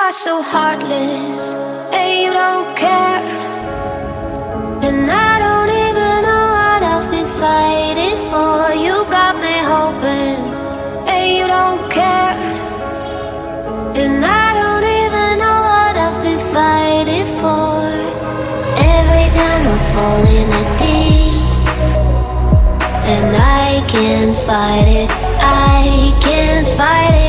are so heartless, and you don't care. And I don't even know what I've been fighting for. You got me hoping, and you don't care. And I don't even know what I've been fighting for. Every time I fall in the deep, and I can't fight it, I can't fight it.